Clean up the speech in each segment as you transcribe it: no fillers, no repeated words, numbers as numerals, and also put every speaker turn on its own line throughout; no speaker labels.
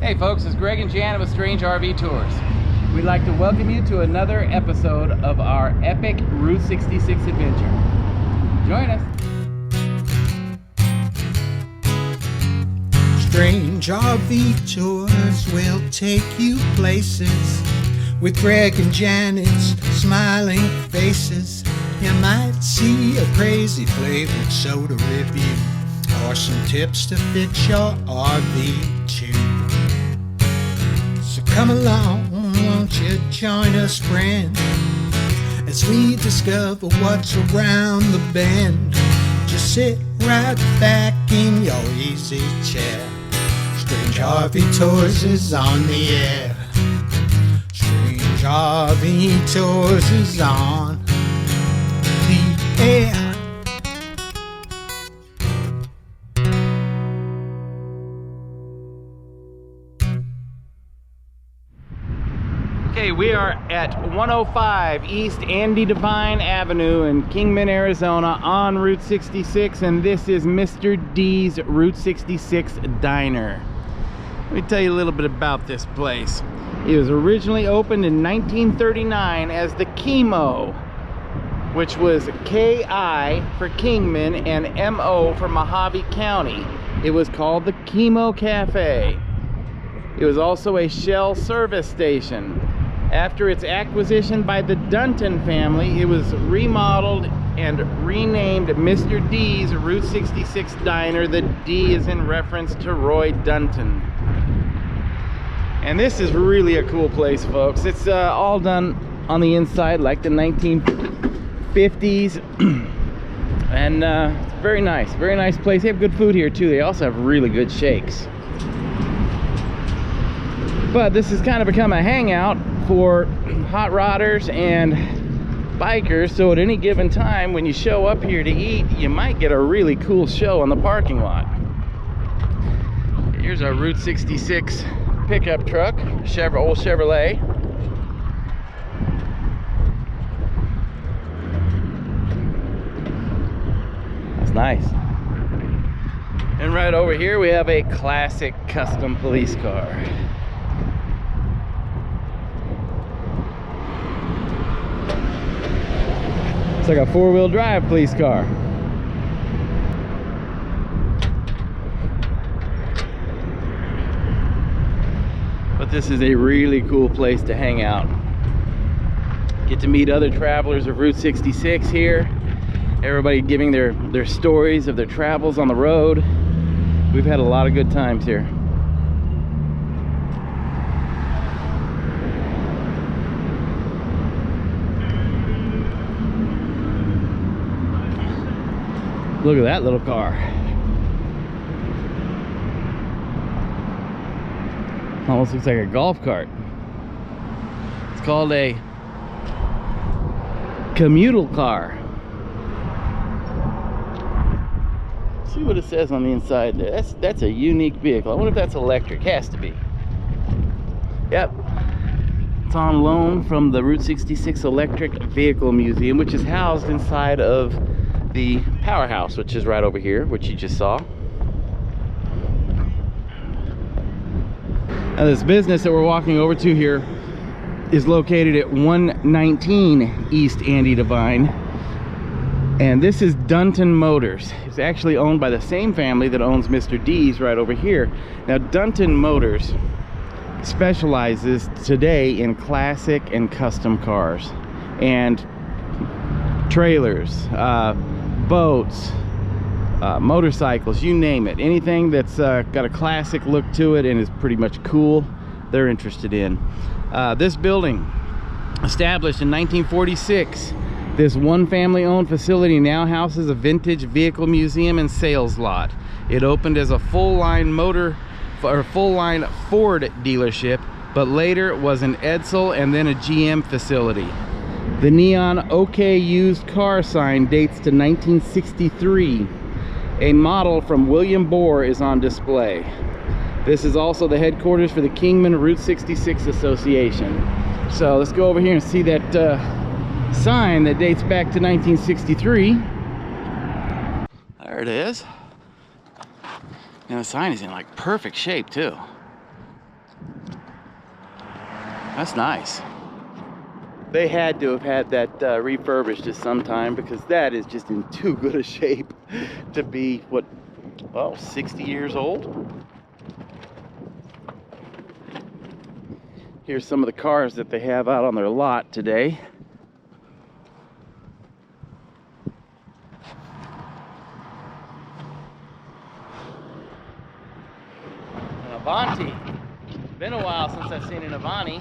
Hey folks, it's Greg and Janet with Strange RV Tours. We'd like to welcome you to another episode of our epic Route 66 adventure. Join us.
Strange RV Tours will take you places with Greg and Janet's smiling faces. You might see a crazy flavored soda review or some tips to fix your RV too. So come along, won't you join us, friend, as we discover what's around the bend. Just sit right back in your easy chair. Strange RV Tours is on the air. Strange RV Tours is on the air.
Okay, we are at 105 East Andy Devine Avenue in Kingman, Arizona on Route 66, and this is Mr. D's Route 66 Diner. Let me tell you a little bit about this place. It was originally opened in 1939 as the Chemo, which was K-I for Kingman and M-O for Mojave County. It was called the Chemo Cafe. It was also a Shell service station. After its acquisition by the Dunton family, it was remodeled and renamed Mr. D's Route 66 Diner. The D is in reference to Roy Dunton. And this is really a cool place, folks. It's all done on the inside like the 1950s. And it's very nice place. They have good food here too. They also have really good shakes. But this has kind of become a hangout for hot rodders and bikers, so at any given time when you show up here to eat, you might get a really cool show on the parking lot. Here's our Route 66 pickup truck, old Chevrolet. That's nice. And right over here we have a classic custom police car. It's like a four-wheel drive police car. But this is a really cool place to hang out. Get to meet other travelers of Route 66 here. Everybody giving their stories of their travels on the road. We've had a lot of good times here. Look at that little car. Almost looks like a golf cart. It's called a commutal car. Let's see what it says on the inside there. That's a unique vehicle. I wonder if that's electric. Has to be. Yep. It's on loan from the Route 66 Electric Vehicle Museum, which is housed inside of the powerhouse, which is right over here, which you just saw. Now this business that we're walking over to here is located at 119 East Andy Devine, and this is Dunton Motors. It's actually owned by the same family that owns Mr. D's right over here. Now Dunton Motors specializes today in classic and custom cars and trailers, boats, motorcycles, you name it. Anything that's got a classic look to it and is pretty much cool, they're interested in. This building, established in 1946, this one family owned facility now houses a vintage vehicle museum and sales lot. It opened as a full-line Ford dealership, but later was an Edsel and then a GM facility. The neon OK used car sign dates to 1963. A model from William Bohr is on display. This is also the headquarters for the Kingman Route 66 Association. So let's go over here and see that sign that dates back to 1963. There it is. And the sign is in like perfect shape too. That's nice. They had to have had that refurbished at some time, because that is just in too good a shape to be, what, well, 60 years old? Here's some of the cars that they have out on their lot today. An Avanti. Been a while since I've seen an Avanti.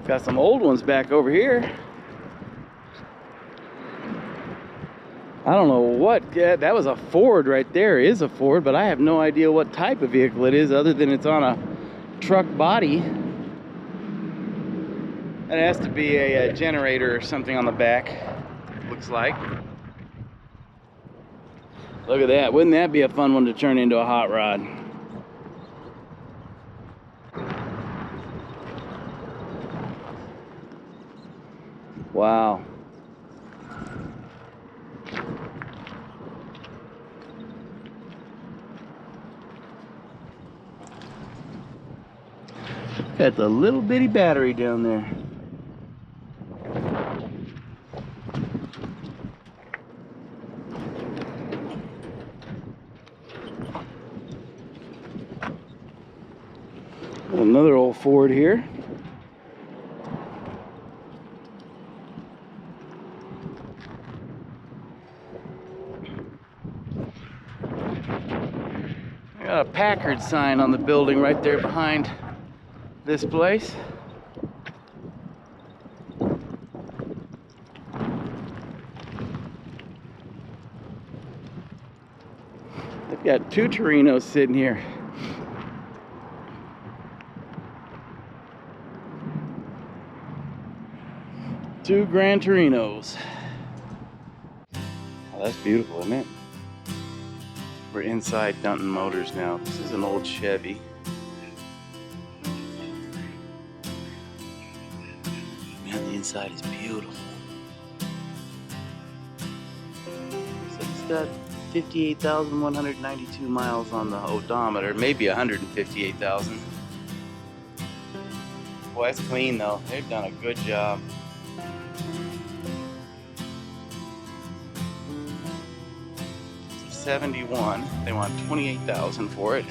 Got some old ones back over here. I don't know what, yeah, that was a Ford right there. It is a Ford, but I have no idea what type of vehicle it is, other than it's on a truck body. It has to be a generator or something on the back, looks like. Look at that. Wouldn't that be a fun one to turn into a hot rod? Wow. Got the little bitty battery down there. Another old Ford here. Got a Packard sign on the building right there behind this place. They've got two Torinos sitting here. Two Gran Torinos. Oh, that's beautiful, isn't it? We're inside Dunton Motors now. This is an old Chevy. Man, the inside is beautiful. So it's got 58,192 miles on the odometer, maybe 158,000. Boy, that's clean though. They've done a good job. $71. They want $28,000 for it.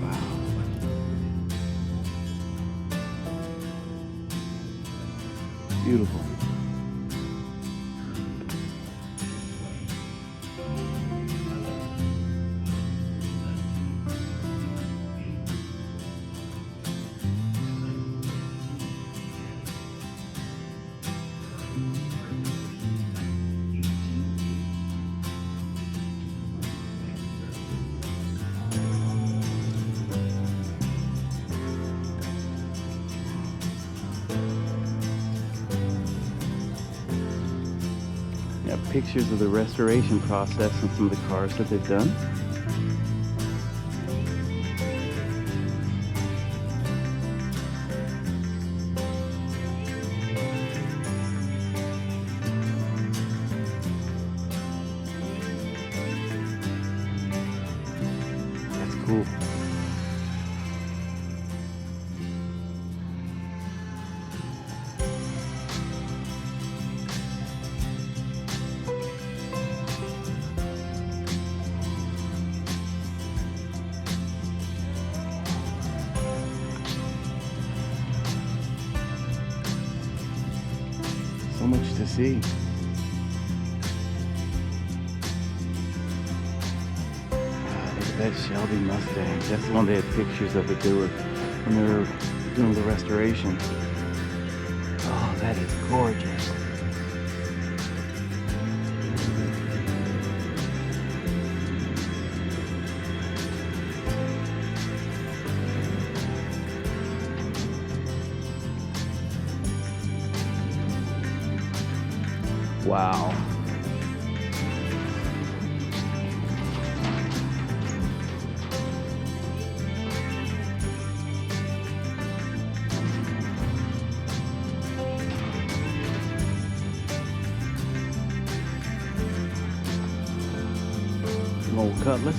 Wow. Beautiful. Pictures of the restoration process and some of the cars that they've done. That's cool. So much to see. Look at that Shelby Mustang. That's the one they had pictures of it. They were when they were doing the restoration. Oh, that is gorgeous. Wow. Some old cutlass.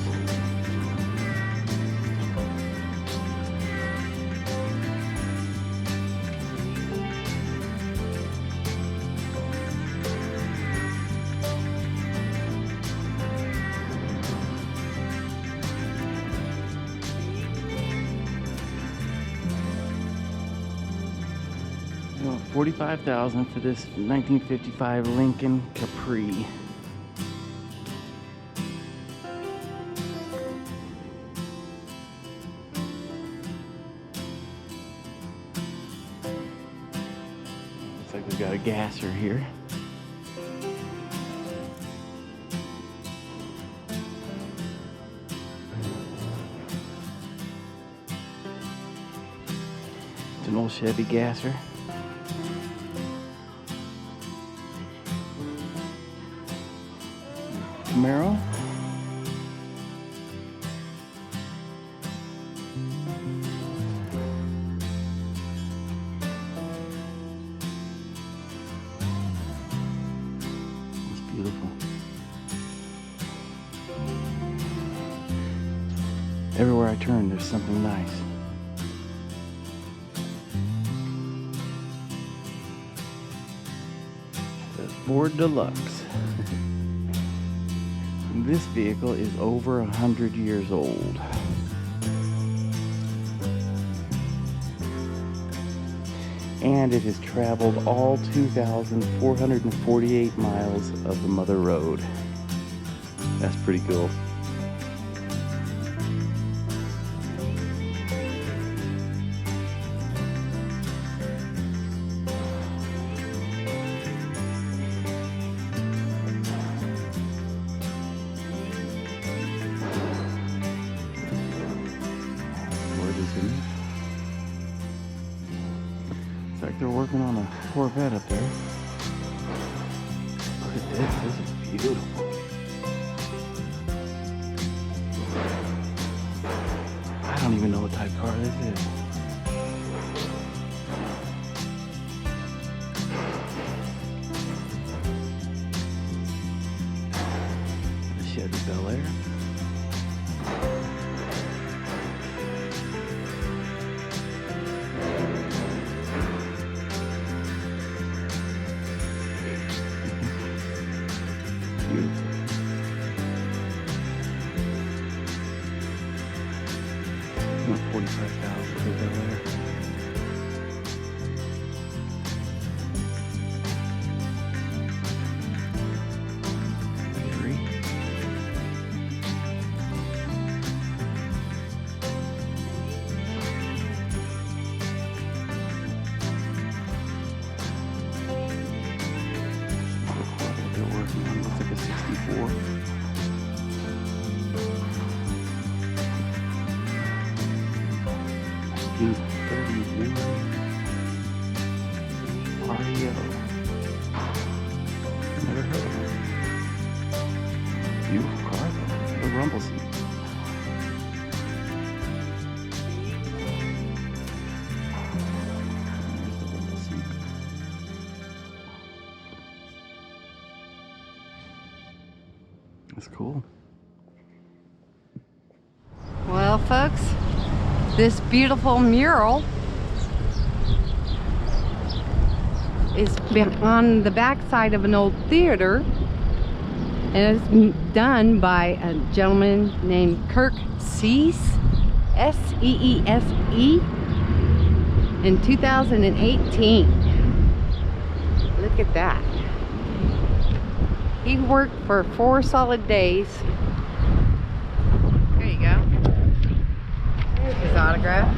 $45,000 for this 1955 Lincoln Capri. Looks like we've got a gasser here. It's an old Chevy gasser. Mural. It's beautiful. Everywhere I turn, there's something nice. The Ford Deluxe. This vehicle is over 100 years old. And it has traveled all 2,448 miles of the Mother Road. That's pretty cool. It's like they're working on a Corvette up there. Look at this. This is beautiful. I don't even know what type of car this is. The Chevy Bel Air. $45,000 for the Bel Air. They're working on looks like a 64. REO. Never heard of it. Beautiful car though. The rumble seat. There's the rumble seat. That's cool.
Well, folks, this beautiful mural is on the back side of an old theater, and it's done by a gentleman named Kirk Seese, S-E-E-S-E, in 2018. Look at that. He worked for 4 solid days. There you go. There's his autograph.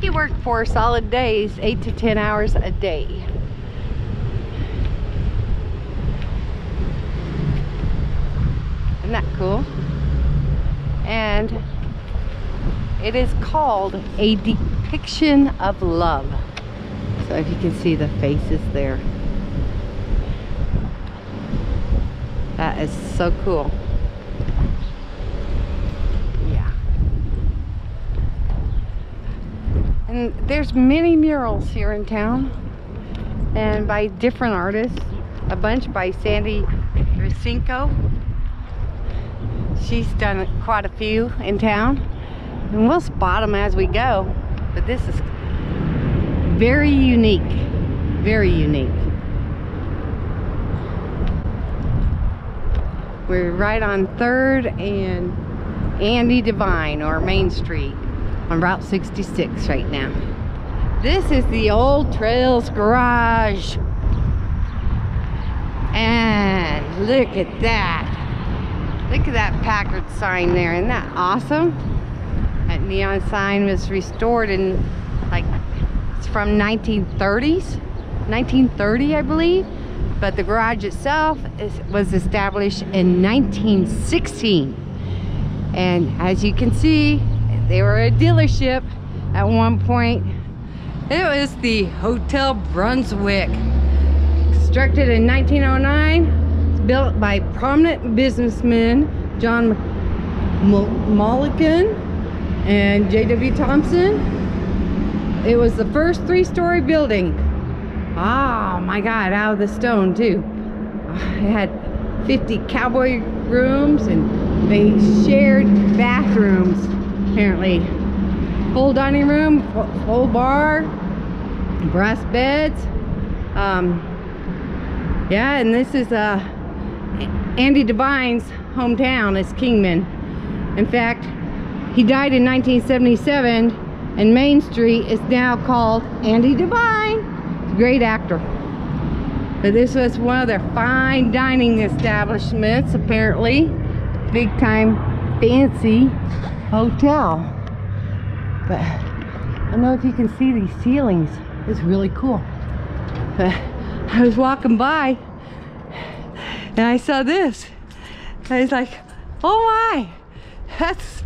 He worked 4 solid days, 8 to 10 hours a day. Isn't that cool? And it is called A Depiction of Love. So if you can see the faces there. That is so cool. Yeah. And there's many murals here in town. And by different artists. A bunch by Sandy Racinko. She's done quite a few in town. And we'll spot them as we go. But this is very unique. Very unique. We're right on 3rd and Andy Devine, or Main Street, on Route 66 right now. This is the Old Trails Garage. And look at that. Look at that Packard sign there. Isn't that awesome? That neon sign was restored in, like, it's from 1930s. 1930, I believe. But the garage itself was established in 1916. And as you can see, they were a dealership at one point. It was the Hotel Brunswick. Constructed in 1909. It's built by prominent businessmen John Mulligan and J.W. Thompson. It was the first 3-story building. Oh my God, out of the stone too. It had 50 cowboy rooms and they shared bathrooms, apparently. Full dining room, full bar, brass beds. Yeah, and this is Andy Devine's hometown is Kingman. In fact, he died in 1977 and Main Street is now called Andy Devine. Great actor. But this was one of their fine dining establishments, apparently. Big time fancy hotel. But I don't know if you can see these ceilings. It's really cool. But I was walking by and I saw this. I was like, oh my, that's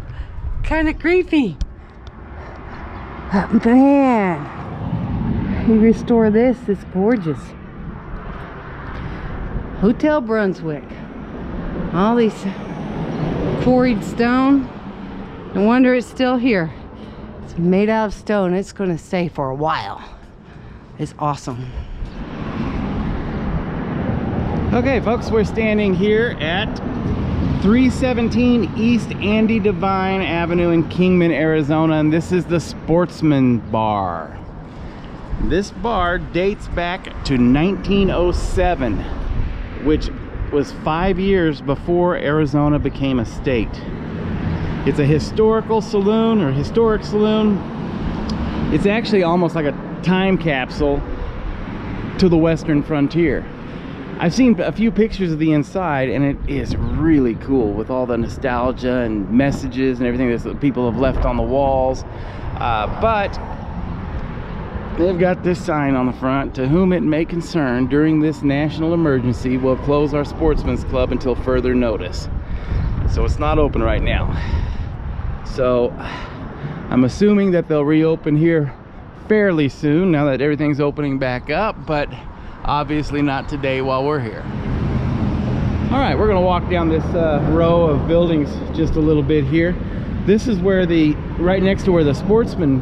kind of creepy. But man, you restore this, it's gorgeous. Hotel Brunswick. All these quarried stone. No wonder it's still here. It's made out of stone. It's going to stay for a while. It's awesome.
Okay, folks, we're standing here at 317 East Andy Devine Avenue in Kingman, Arizona, and this is the Sportsman Bar. This bar dates back to 1907, which was 5 years before Arizona became a state. It's a historical saloon, or historic saloon. It's actually almost like a time capsule to the western frontier. I've seen a few pictures of the inside and it is really cool with all the nostalgia and messages and everything that people have left on the walls. But they've got this sign on the front: to whom it may concern, during this national emergency, we'll close our Sportsman's Club until further notice. So it's not open right now. So I'm assuming that they'll reopen here fairly soon now that everything's opening back up, but obviously not today while we're here. All right, we're gonna walk down this row of buildings just a little bit here. This is where right next to where the Sportsman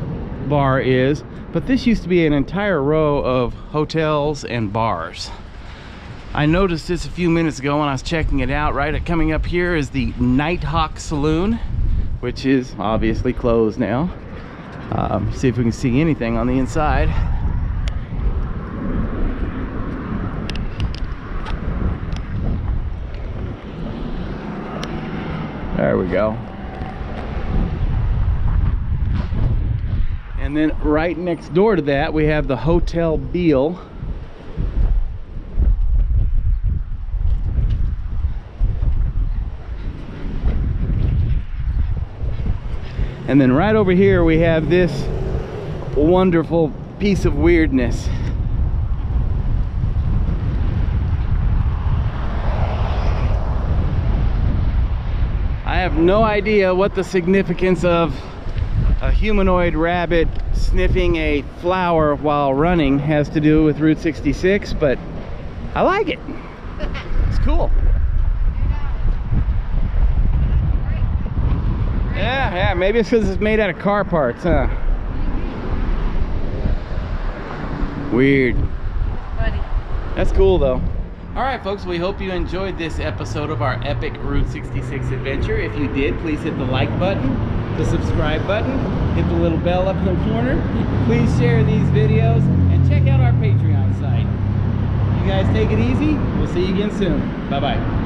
Bar is, but this used to be an entire row of hotels and bars. I noticed this a few minutes ago when I was checking it out. Right coming up here is the Nighthawk Saloon, which is obviously closed now. See if we can see anything on the inside. There we go. And then right next door to that we have the Hotel Beale. And then right over here we have this wonderful piece of weirdness. I have no idea what the significance of a humanoid rabbit sniffing a flower while running has to do with Route 66, but I like it. It's cool. Yeah, maybe it's because it's made out of car parts, huh? Weird.
Funny.
That's cool though. All right, folks, we hope you enjoyed this episode of our epic Route 66 adventure. If you did, please hit the like button, the subscribe button, hit the little bell up in the corner. Please share these videos and check out our Patreon site. You guys take it easy. We'll see you again soon. Bye-bye.